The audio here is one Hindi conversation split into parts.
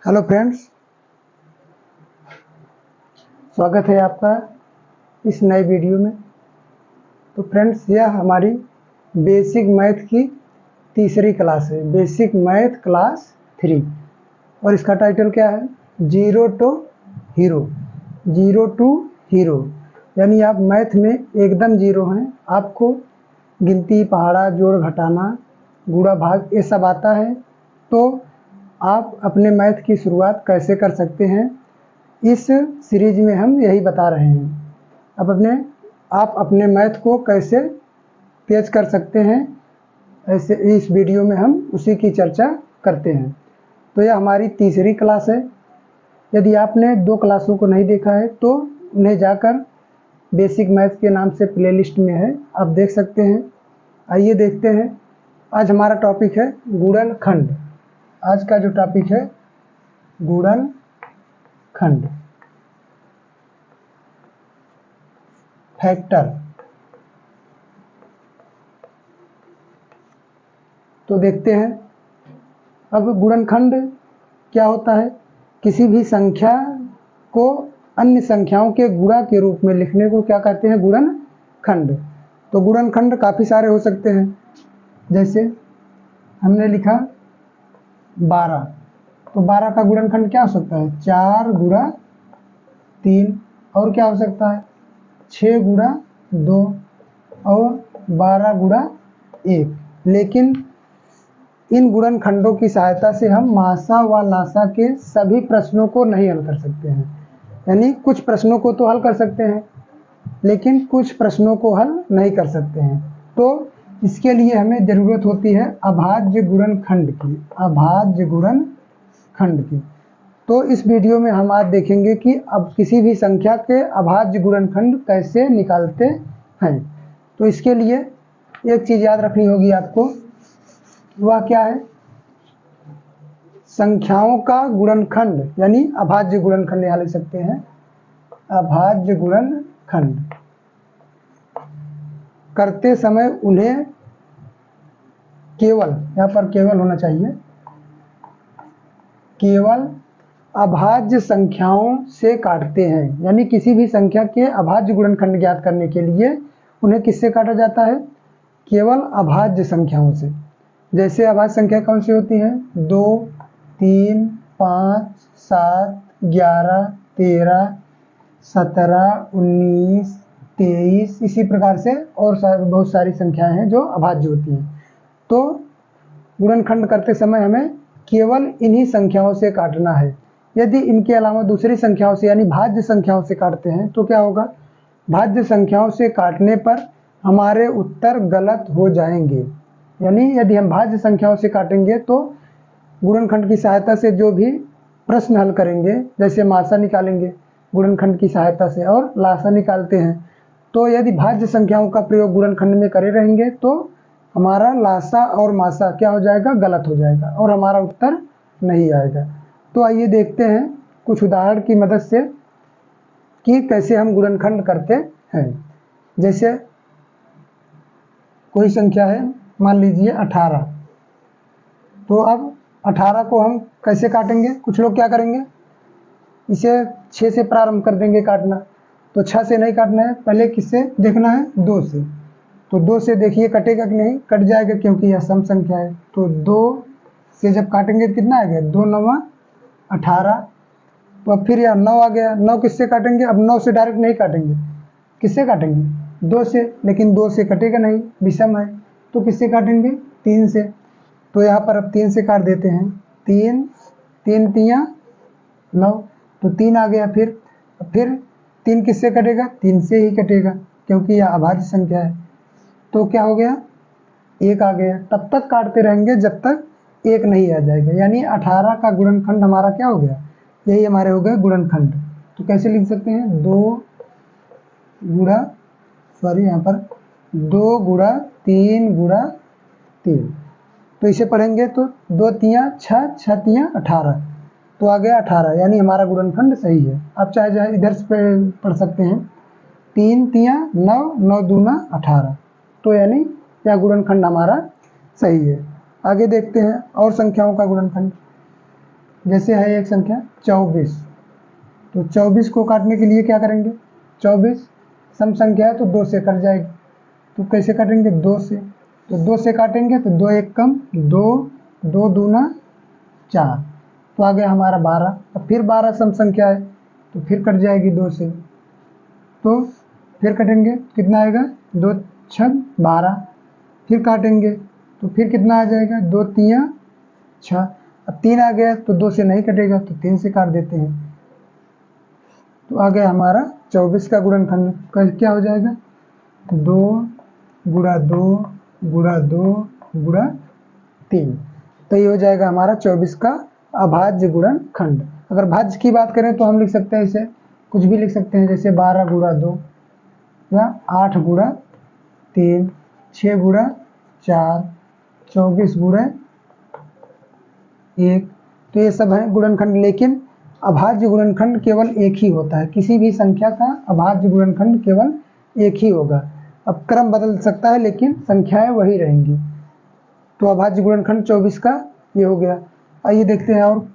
हेलो फ्रेंड्स, स्वागत है आपका इस नए वीडियो में। तो फ्रेंड्स, यह हमारी बेसिक मैथ की तीसरी क्लास है, बेसिक मैथ क्लास 3। और इसका टाइटल क्या है? Zero to hero. Zero to hero यानी आप मैथ में एकदम जीरो हैं, आपको गिनती, पहाड़ा, जोड़, घटाना, गुणा, भाग ये सब आता है, तो आप अपने मैथ की शुरुआत कैसे कर सकते हैं, इस सीरीज में हम यही बता रहे हैं। आप अपने मैथ को कैसे तेज कर सकते हैं, ऐसे इस वीडियो में हम उसी की चर्चा करते हैं। तो यह हमारी तीसरी क्लास है। यदि आपने 2 क्लासों को नहीं देखा है तो उन्हें जाकर बेसिक मैथ के नाम से प्लेलिस्ट में है, आप देख सकते हैं। आइए देखते हैं। आज हमारा टॉपिक है गुणनखंड। आज का जो टॉपिक है गुणनखंड, फैक्टर। तो देखते हैं अब गुणनखंड क्या होता है। किसी भी संख्या को अन्य संख्याओं के गुणा के रूप में लिखने को क्या कहते हैं? गुणनखंड। तो गुणनखंड काफ़ी सारे हो सकते हैं। जैसे हमने लिखा 12, तो 12 का गुणनखंड क्या हो सकता है? 4 गुणा 3। और क्या हो सकता है? 6 गुणा 2 और 12 गुणा 1। लेकिन इन गुणनखंडों की सहायता से हम मासा व लासा के सभी प्रश्नों को नहीं हल कर सकते हैं। यानी कुछ प्रश्नों को तो हल कर सकते हैं, लेकिन कुछ प्रश्नों को हल नहीं कर सकते हैं। तो इसके लिए हमें ज़रूरत होती है अभाज्य गुणनखंड की। अभाज्य गुणनखंड की। तो इस वीडियो में हम आज देखेंगे कि अब किसी भी संख्या के अभाज्य गुणनखंड कैसे निकालते हैं। तो इसके लिए एक चीज़ याद रखनी होगी आपको, वह क्या है? संख्याओं का गुणनखंड यानी अभाज्य गुणनखंड यहाँ लिख सकते हैं। अभाज्य गुणनखंड करते समय उन्हें केवल, यहाँ पर केवल होना चाहिए, केवल अभाज्य संख्याओं से काटते हैं। यानी किसी भी संख्या के अभाज्य गुणनखंड ज्ञात करने के लिए उन्हें किससे काटा जाता है? केवल अभाज्य संख्याओं से। जैसे अभाज्य संख्या कौन सी होती है? 2, 3, 5, 7, 11, 13, 17, 19, 23, इसी प्रकार से और बहुत सारी संख्याएं हैं जो अभाज्य होती हैं। तो गुणनखंड करते समय हमें केवल इन्हीं संख्याओं से काटना है। यदि इनके अलावा दूसरी संख्याओं से यानी भाज्य संख्याओं से काटते हैं तो क्या होगा? भाज्य संख्याओं से काटने पर हमारे उत्तर गलत हो जाएंगे। यानी यदि हम भाज्य संख्याओं से काटेंगे तो गुणनखंड की सहायता से जो भी प्रश्न हल करेंगे, जैसे मासा निकालेंगे गुणनखंड की सहायता से और लासा निकालते हैं, तो यदि भाज्य संख्याओं का प्रयोग गुणनखंड में करे रहेंगे तो हमारा लासा और मासा क्या हो जाएगा? गलत हो जाएगा और हमारा उत्तर नहीं आएगा। तो आइए देखते हैं कुछ उदाहरण की मदद से कि कैसे हम गुणनखंड करते हैं। जैसे कोई संख्या है, मान लीजिए 18। तो अब 18 को हम कैसे काटेंगे? कुछ लोग क्या करेंगे, इसे 6 से प्रारंभ कर देंगे काटना। तो 6 से नहीं काटना है, पहले किससे देखना है? 2 से। तो 2 से देखिए कटेगा कि नहीं? कट जाएगा, क्योंकि यह सम संख्या है। तो 2 से जब काटेंगे तो कितना आएगा? 2 9 18। तो अब फिर यह 9 आ गया। 9 किससे काटेंगे? अब 9 से डायरेक्ट नहीं काटेंगे, किससे काटेंगे? 2 से। लेकिन 2 से कटेगा नहीं, विषम है, तो किससे काटेंगे? 3 से। तो यहाँ पर अब 3 से काट देते हैं। 3 3 तियाँ 9, तो 3 आ गया। फिर 3 किससे कटेगा? 3 से ही कटेगा, क्योंकि यह अभाज्य संख्या है। तो क्या हो गया? 1 आ गया। तब तक काटते रहेंगे जब तक 1 नहीं आ जाएगा। यानी 18 का गुणनखंड हमारा क्या हो गया? यही हमारे हो गए गुणनखंड। तो कैसे लिख सकते हैं? 2 गुणा 3 गुणा 3। तो इसे पढ़ेंगे तो 2 तियाँ 6, 6 तियाँ 18, तो आ गया 18। यानी हमारा गुणनखंड सही है। आप चाहे इधर से पढ़ सकते हैं, 3 तियाँ 9, 9 दूना 18। तो यानी यह गुणनखंड हमारा सही है। आगे देखते हैं और संख्याओं का गुणनखंड। जैसे है एक संख्या 24, तो 24 को काटने के लिए क्या करेंगे, 24 सम संख्या है तो 2 से कट जाएगी, तो कैसे काटेंगे, 2 से, तो 2 से काटेंगे तो 2 एक कम 2, 2 दूना 4, तो आ गया हमारा 12। अब फिर 12 सम संख्या है तो फिर कट जाएगी 2 से, तो फिर कटेंगे कितना आएगा, 2 छक 12, फिर काटेंगे तो फिर कितना आ जाएगा, 2 तिया 6। अब 3 आ गया तो 2 से नहीं कटेगा तो 3 से काट देते हैं, तो आ गया हमारा 24 का गुणनखंड। क्या हो जाएगा, 2 गुणा 2 गुणा 2 गुणा 3, तो ये हो जाएगा हमारा 24 का अभाज्य गुणनखंड। अगर भाज्य की बात करें तो हम लिख सकते हैं इसे, कुछ भी लिख सकते हैं, जैसे 12 गुणा 2 या 8 गुणा 3, 6 गुणा 4, 24 गुणा 1, तो ये सब है गुणनखंड। लेकिन अभाज्य गुणनखंड केवल एक ही होता है, किसी भी संख्या का अभाज्य गुणनखंड केवल एक ही होगा। अब क्रम बदल सकता है लेकिन संख्याएं वही रहेंगी, तो अभाज्य गुणनखंड 24 का ये हो गया। आइए देखते हैं, और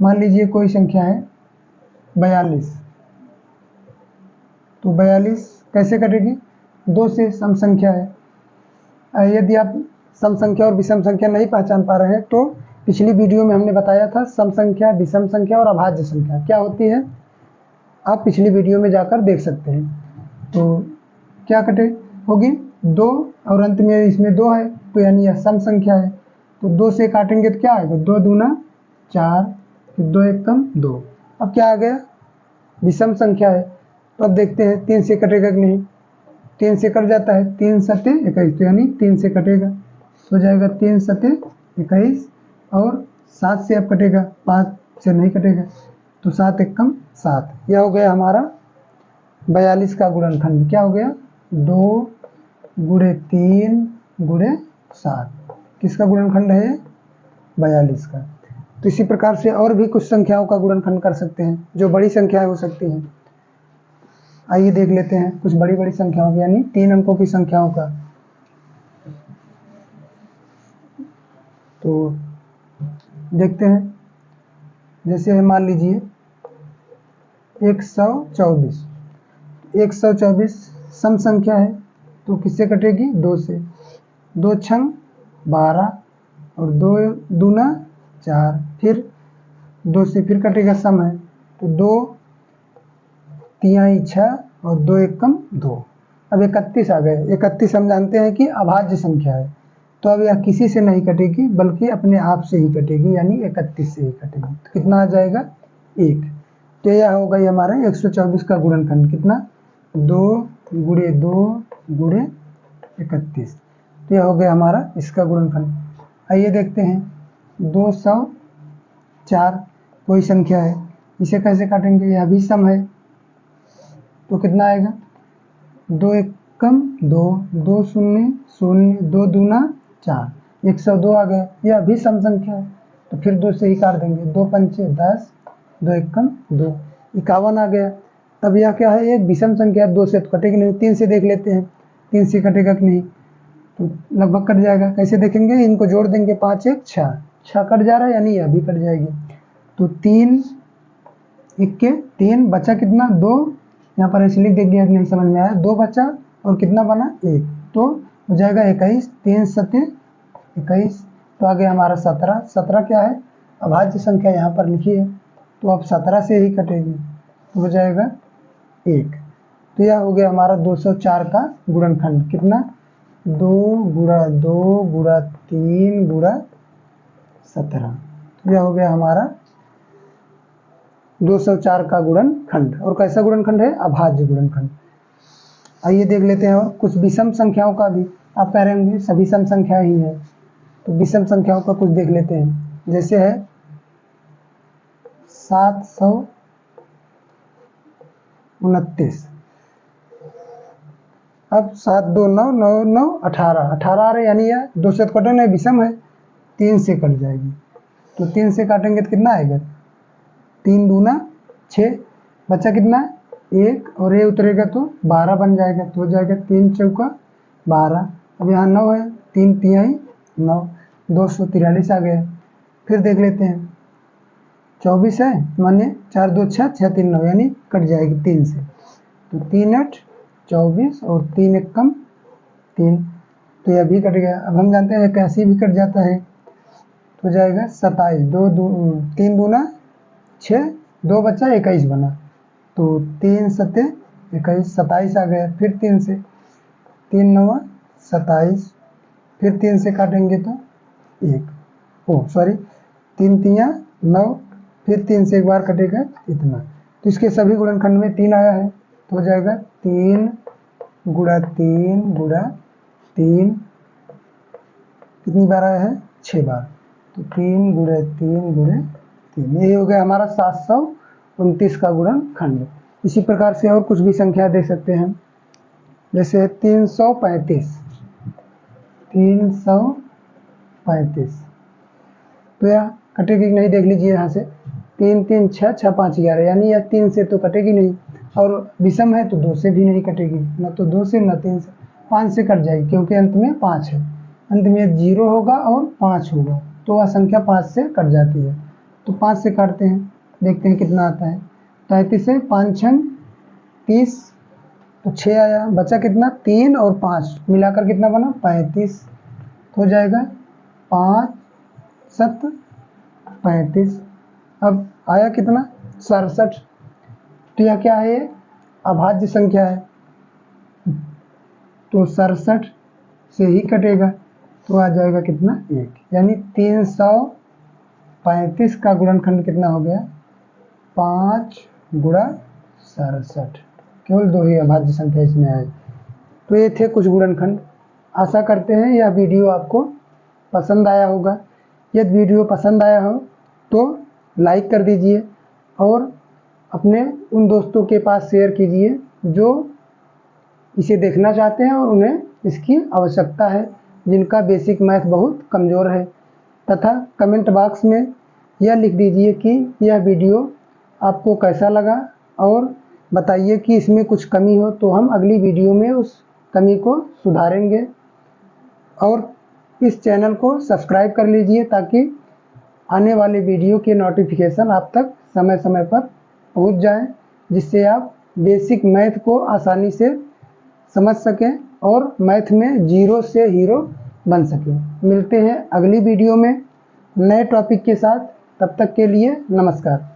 मान लीजिए कोई संख्या है 42, तो 42 कैसे कटेगी, 2 से सम संख्या है। यदि आप सम संख्या और विषम संख्या नहीं पहचान पा रहे हैं तो पिछली वीडियो में हमने बताया था सम संख्या, विषम संख्या और अभाज्य संख्या क्या होती है, आप पिछली वीडियो में जाकर देख सकते हैं। तो क्या कटे होगी, 2 और अंत में इसमें 2 है, तो यानी यह सम संख्या है, तो 2 से काटेंगे तो क्या आएगा, 2 दूना 4, फिर 2 एक कम 2। अब क्या आ गया, विषम संख्या है, तो अब देखते हैं 3 से कटेगा कि नहीं, 3 से कट जाता है, 3 सते 21, तो यानी 3 से कटेगा, हो जाएगा 3 सते 21, और 7 से अब कटेगा, 5 से नहीं कटेगा, तो 7 एक कम 7। यह हो गया हमारा 42 का गुणनखंड। क्या हो गया, 2 गुणे 3 गुणे 7, किसका गुणनखंड है, 42 का। तो इसी प्रकार से और भी कुछ संख्याओं का गुणनखंड कर सकते हैं, जो बड़ी संख्याएं हो सकती हैं। आइए देख लेते हैं कुछ बड़ी बड़ी संख्याओं यानी 3 अंकों की संख्याओं का। तो देखते हैं, जैसे मान लीजिए 124, 124 सम संख्या है तो किससे कटेगी, 2 से, 2 छंग 12 और 2 दूना 4, फिर 2 से फिर कटेगा, सम है तो 2 तिहाई 6 और 2 एकम 2। अब 31 आ गए, 31 हम जानते हैं कि अभाज्य संख्या है, तो अब यह किसी से नहीं कटेगी बल्कि अपने आप से ही कटेगी, यानी 31 से ही कटेगी। तो कितना आ जाएगा, 1। तो यह हो गई हमारा 124 का गुणनखंड, कितना, 2 गुणे 2 गुणे 31, तो यह हो गया हमारा इसका गुणनखंड। आइए देखते हैं 204 कोई संख्या है, इसे कैसे काटेंगे, यह भी सम है, तो कितना आएगा, 2 एकम 2, 2 शून्य शून्य, 2 दूना 4, 102 आ गया। यह भी सम संख्या है तो फिर 2 से ही काट देंगे, 2 पंचे 10, 2 एकम 2, 51 आ गया। तब यह क्या है, एक विषम संख्या, 2 से तो कटेगी नहीं, 3 से देख लेते हैं, 3 से कटेगा कि नहीं, तो लगभग कट जाएगा। कैसे देखेंगे, इनको जोड़ देंगे, 5 1 6, 6 कट जा रहा है यानी यह भी कट जाएगी। तो 3 इक्के 3 बचा कितना, 2, यहाँ पर ऐसे लिख देंगे, नहीं समझ में आया, 2 बचा और कितना बना, 1, तो हो जाएगा 21, 3 सते 21, तो आ गया हमारा 17। 17 क्या है, अभाज्य संख्या यहाँ पर लिखी है, तो अब 17 से ही कटेगी, तो हो जाएगा 1। तो यह हो गया हमारा 204 का गुणनखंड, कितना, 2 गुणा 2 गुणा 3 गुणा 17, यह हो गया हमारा 204 का गुणनखंड। और कैसा गुणनखंड है, अभाज्य गुणनखंड। आइए देख लेते हैं और कुछ विषम संख्याओं का भी। आप कह रहे होंगे सभी सम संख्या ही है, तो विषम संख्याओं का कुछ देख लेते हैं, जैसे है 729। अब 7 2 9 9 9 18, 18 आ रहे, यानी यह 2 से तो कटे नहीं, विषम है, 3 से कट जाएगी, तो 3 से काटेंगे तो कितना आएगा, 3 दूना 6, बचा कितना, 1 और ये उतरेगा तो 12 बन जाएगा, तो हो जाएगा 3 चौका 12। अब यहाँ 9 है, 3 तिहाई 9, 243 आ गया। फिर देख लेते हैं 24 है, माने 4 2 6 6 3 9, यानी कट जाएगी 3 से। तो 3 8 24 और 3 1 कम 3, तो यह भी कट गया। अब हम जानते हैं कैसे भी कट जाता है, तो जाएगा 27, 3 दूना 6, 2 बचा 21 बना, तो 3 सते 21, 27 आ गया। फिर 3 से, 3 9 27, फिर 3 से काटेंगे तो 1, 3 3 9, फिर 3 से एक बार कटेगा इतना। तो इसके सभी गुणनखंड में 3 आया है, तो हो जाएगा 3 गुणा 3 गुणा 3, कितनी बार आया है? 6 बार। तो 3 गुणा 3 गुणा 3, ये हो गया हमारा 729 का गुणनखंड। इसी प्रकार से और कुछ भी संख्या दे सकते हैं, जैसे 335, 335, तो यह कटेगी कि नहीं देख लीजिए यहाँ से। 3 3 6 6 5 11, यानी यह 3 से तो कटेगी नहीं, और विषम है तो 2 से भी नहीं कटेगी, न तो 2 से न 3 से। 5 से कट जाएगी क्योंकि अंत में 5 है, अंत में 0 होगा और 5 होगा, तो वह संख्या 5 से कट जाती है। तो 5 से काटते हैं, देखते हैं कितना आता है। 33 से 5 6 30, तो 6 आया, बचा कितना? 3 और 5 मिलाकर कितना बना? 35, हो जाएगा 5 7 35। अब आया कितना? 67। तो यह क्या है? अभाज्य संख्या है, तो 67 से ही कटेगा, तो आ जाएगा कितना? 1, यानी 335 का गुणनखंड कितना हो गया? 5 गुणा 67। केवल 2 ही अभाज्य संख्या इसमें आए। तो ये थे कुछ गुणनखंड। आशा करते हैं यह वीडियो आपको पसंद आया होगा। यदि वीडियो पसंद आया हो तो लाइक कर दीजिए और अपने उन दोस्तों के पास शेयर कीजिए जो इसे देखना चाहते हैं और उन्हें इसकी आवश्यकता है, जिनका बेसिक मैथ बहुत कमज़ोर है। तथा कमेंट बॉक्स में यह लिख दीजिए कि यह वीडियो आपको कैसा लगा, और बताइए कि इसमें कुछ कमी हो तो हम अगली वीडियो में उस कमी को सुधारेंगे। और इस चैनल को सब्सक्राइब कर लीजिए ताकि आने वाले वीडियो के नोटिफिकेशन आप तक समय समय पर पहुंच जाएं, जिससे आप बेसिक मैथ को आसानी से समझ सकें और मैथ में जीरो से हीरो बन सकें। मिलते हैं अगली वीडियो में नए टॉपिक के साथ, तब तक के लिए नमस्कार।